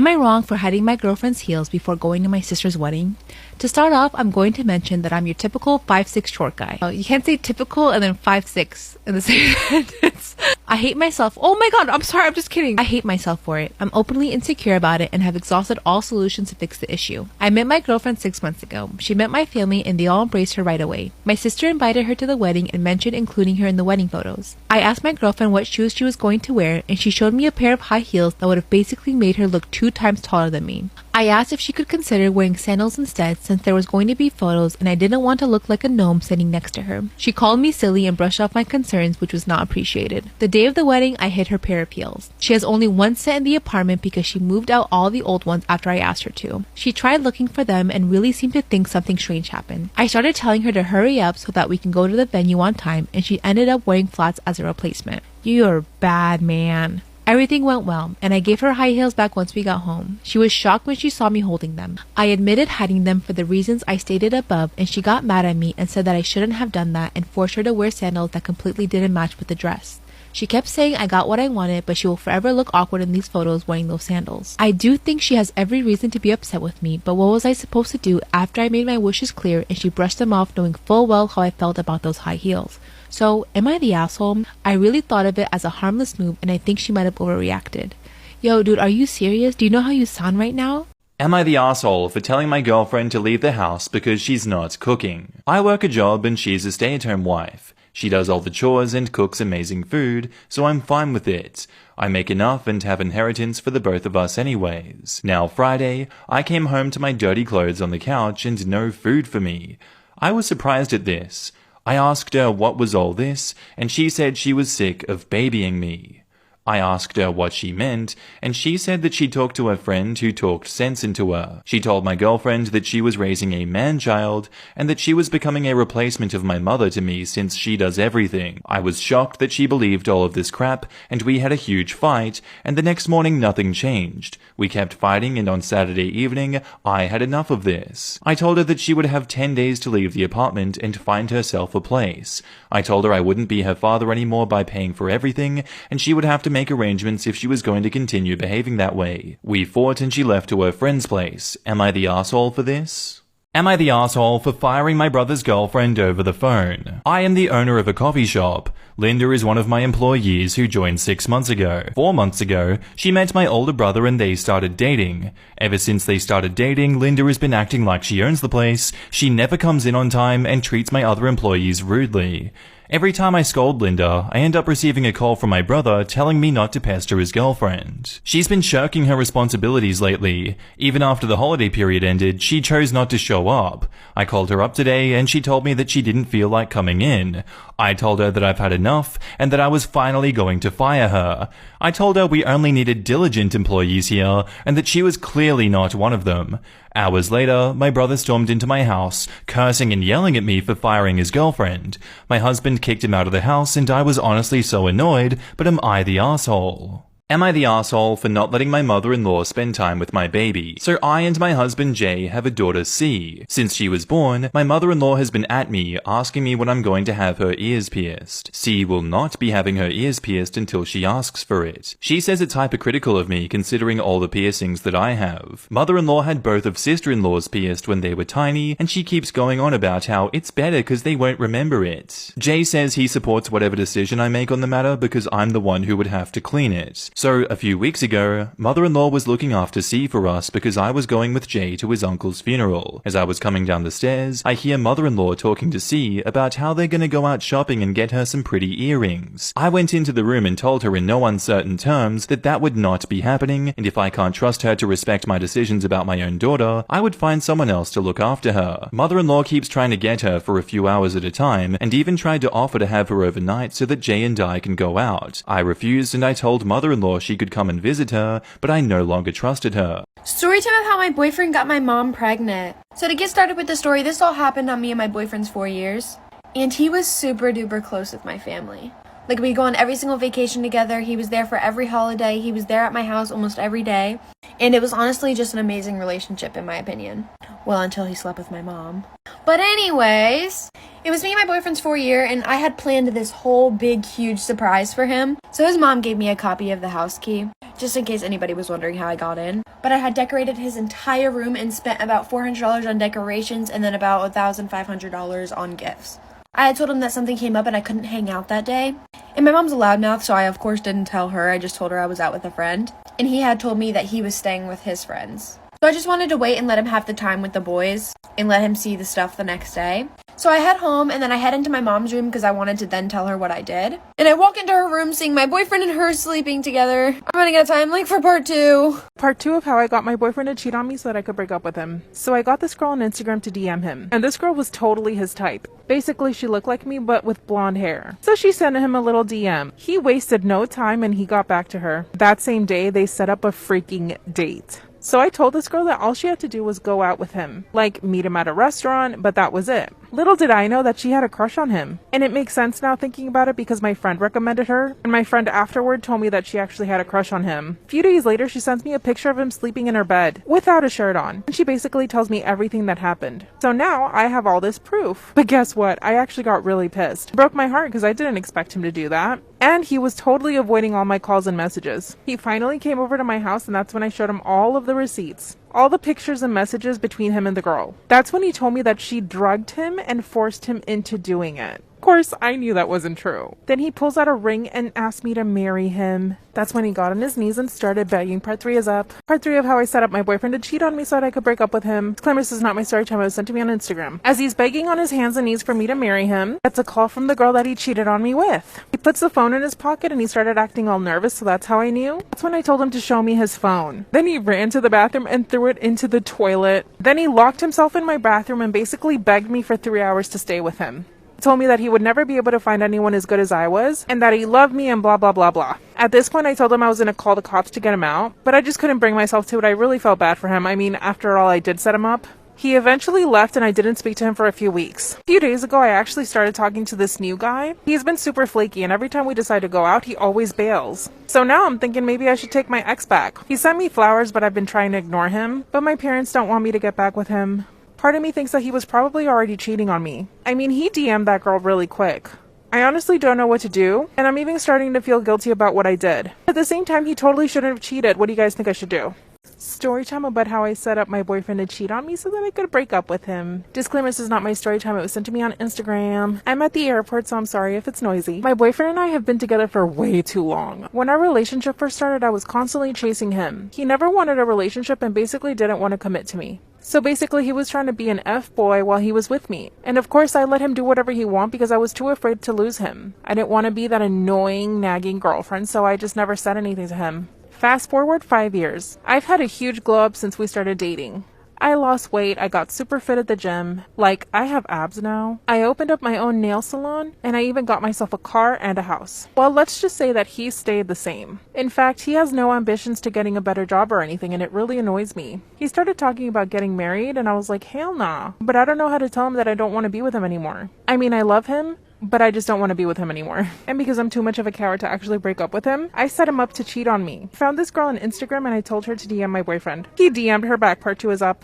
Am I wrong for hiding my girlfriend's heels before going to my sister's wedding? To start off, I'm going to mention that I'm your typical 5'6" short guy. You can't say typical and then 5'6" in the same sentence. I hate myself. Oh my god, I'm sorry, I'm just kidding. I hate myself for it. I'm openly insecure about it and have exhausted all solutions to fix the issue. I met my girlfriend 6 months ago. She met my family and they all embraced her right away. My sister invited her to the wedding and mentioned including her in the wedding photos. I asked my girlfriend what shoes she was going to wear and she showed me a pair of high heels that would have basically made her look 2 times taller than me. I asked if she could consider wearing sandals instead since there was going to be photos and I didn't want to look like a gnome sitting next to her. She called me silly and brushed off my concerns, which was not appreciated. The day of the wedding, I hid her pair of heels. She has only one set in the apartment because she moved out all the old ones after I asked her to. She tried looking for them and really seemed to think something strange happened. I started telling her to hurry up so that we can go to the venue on time and she ended up wearing flats as a replacement. You're bad, man. Everything went well, and I gave her high heels back once we got home. She was shocked when she saw me holding them. I admitted hiding them for the reasons I stated above, and she got mad at me and said that I shouldn't have done that and forced her to wear sandals that completely didn't match with the dress. She kept saying I got what I wanted, but she will forever look awkward in these photos wearing those sandals. I do think she has every reason to be upset with me, but what was I supposed to do after I made my wishes clear and she brushed them off knowing full well how I felt about those high heels? So, am I the asshole? I really thought of it as a harmless move and I think she might have overreacted. Yo, dude, are you serious? Do you know how you sound right now? Am I the asshole for telling my girlfriend to leave the house because she's not cooking? I work a job and she's a stay-at-home wife. She does all the chores and cooks amazing food, so I'm fine with it. I make enough and have inheritance for the both of us anyways. Now Friday, I came home to my dirty clothes on the couch and no food for me. I was surprised at this. I asked her what was all this, and she said she was sick of babying me. I asked her what she meant, and she said that she talked to a friend who talked sense into her. She told my girlfriend that she was raising a man-child, and that she was becoming a replacement of my mother to me since she does everything. I was shocked that she believed all of this crap, and we had a huge fight, and the next morning nothing changed. We kept fighting, and on Saturday evening, I had enough of this. I told her that she would have 10 days to leave the apartment and find herself a place. I told her I wouldn't be her father anymore by paying for everything, and she would have to make arrangements if she was going to continue behaving that way. We fought and she left to her friend's place. Am I the asshole for this? Am I the asshole for firing my brother's girlfriend over the phone? I am the owner of a coffee shop. Linda is one of my employees who joined 6 months ago. 4 months ago, she met my older brother and they started dating. Ever since they started dating, Linda has been acting like she owns the place. She never comes in on time and treats my other employees rudely. Every time I scold Linda, I end up receiving a call from my brother telling me not to pester his girlfriend. She's been shirking her responsibilities lately. Even after the holiday period ended, she chose not to show up. I called her up today and she told me that she didn't feel like coming in. I told her that I've had enough and that I was finally going to fire her. I told her we only needed diligent employees here and that she was clearly not one of them. Hours later, my brother stormed into my house, cursing and yelling at me for firing his girlfriend. My husband kicked him out of the house and I was honestly so annoyed, but am I the asshole? Am I the asshole for not letting my mother-in-law spend time with my baby? So I and my husband Jay have a daughter C. Since she was born, my mother-in-law has been at me, asking me when I'm going to have her ears pierced. C will not be having her ears pierced until she asks for it. She says it's hypocritical of me considering all the piercings that I have. Mother-in-law had both of sister-in-laws pierced when they were tiny, and she keeps going on about how it's better because they won't remember it. Jay says he supports whatever decision I make on the matter because I'm the one who would have to clean it. So, a few weeks ago, mother-in-law was looking after C for us because I was going with Jay to his uncle's funeral. As I was coming down the stairs, I hear mother-in-law talking to C about how they're gonna go out shopping and get her some pretty earrings. I went into the room and told her in no uncertain terms that that would not be happening, and if I can't trust her to respect my decisions about my own daughter, I would find someone else to look after her. Mother-in-law keeps trying to get her for a few hours at a time, and even tried to offer to have her overnight so that Jay and I can go out. I refused and I told mother-in-law she could come and visit her, but I no longer trusted her. Storytime of how my boyfriend got my mom pregnant. So to get started with the story, this all happened on me and my boyfriend's 4 years. And he was super duper close with my family. Like, we'd go on every single vacation together. He was there for every holiday. He was there at my house almost every day. And it was honestly just an amazing relationship, in my opinion. Well, until he slept with my mom. But anyways, it was me and my boyfriend's 4 year, and I had planned this whole big, huge surprise for him. So his mom gave me a copy of the house key. just in case anybody was wondering how I got in. But I had decorated his entire room and spent about $400 on decorations and then about $1,500 on gifts. I had told him that something came up and I couldn't hang out that day. And my mom's a loudmouth, so I of course didn't tell her. I just told her I was out with a friend. And he had told me that he was staying with his friends. So I just wanted to wait and let him have the time with the boys and let him see the stuff the next day. So I head home and then I head into my mom's room because I wanted to then tell her what I did. And I walk into her room seeing my boyfriend and her sleeping together. I'm running out of time, like, for part 2. Part 2 of how I got my boyfriend to cheat on me so that I could break up with him. So I got this girl on Instagram to DM him. And this girl was totally his type. Basically, she looked like me but with blonde hair. So she sent him a little DM. He wasted no time and he got back to her. That same day, they set up a freaking date. So I told this girl that all she had to do was go out with him. Like, meet him at a restaurant, but that was it. Little did I know that she had a crush on him. And it makes sense now thinking about it because my friend recommended her, and my friend afterward told me that she actually had a crush on him. A few days later, she sends me a picture of him sleeping in her bed, without a shirt on. And she basically tells me everything that happened. So now, I have all this proof. But guess what? I actually got really pissed. It broke my heart because I didn't expect him to do that. And he was totally avoiding all my calls and messages. He finally came over to my house and that's when I showed him all of the receipts. All the pictures and messages between him and the girl. That's when he told me that she drugged him and forced him into doing it. Of course, I knew that wasn't true. Then he pulls out a ring and asked me to marry him. That's when he got on his knees and started begging. Part 3 is up. Part 3 of how I set up my boyfriend to cheat on me so that I could break up with him. Disclaimer, this is not my story time. It was sent to me on Instagram. As he's begging on his hands and knees for me to marry him, that's a call from the girl that he cheated on me with. He puts the phone in his pocket and he started acting all nervous, so that's how I knew. That's when I told him to show me his phone. Then he ran to the bathroom and threw it into the toilet. Then he locked himself in my bathroom and basically begged me for 3 hours to stay with him. Told me that he would never be able to find anyone as good as I was, and that he loved me and blah blah blah blah. At this point I told him I was going to call the cops to get him out, but I just couldn't bring myself to it. I really felt bad for him. I mean, after all, I did set him up. He eventually left and I didn't speak to him for a few weeks. A few days ago I actually started talking to this new guy. He's been super flaky and every time we decide to go out he always bails. So now I'm thinking maybe I should take my ex back. He sent me flowers but I've been trying to ignore him, but my parents don't want me to get back with him. Part of me thinks that he was probably already cheating on me. I mean, he DM'd that girl really quick. I honestly don't know what to do, and I'm even starting to feel guilty about what I did. At the same time, he totally shouldn't have cheated. What do you guys think I should do? Story time about how I set up my boyfriend to cheat on me so that I could break up with him. Disclaimer, this is not my story time. It was sent to me on Instagram. I'm at the airport, so I'm sorry if it's noisy. My boyfriend and I have been together for way too long. When our relationship first started, I was constantly chasing him. He never wanted a relationship and basically didn't want to commit to me. So basically, he was trying to be an F-boy while he was with me. And of course, I let him do whatever he wanted because I was too afraid to lose him. I didn't want to be that annoying, nagging girlfriend, so I just never said anything to him. Fast forward 5 years. I've had a huge glow up since we started dating. I lost weight, I got super fit at the gym, like I have abs now. I opened up my own nail salon, and I even got myself a car and a house. Well, let's just say that he stayed the same. In fact, he has no ambitions to getting a better job or anything, and it really annoys me. He started talking about getting married, and I was like, hell nah. But I don't know how to tell him that I don't want to be with him anymore. I mean, I love him, but I just don't want to be with him anymore. And because I'm too much of a coward to actually break up with him, I set him up to cheat on me. I found this girl on Instagram and I told her to DM my boyfriend. He DM'd her back. Part 2 is up.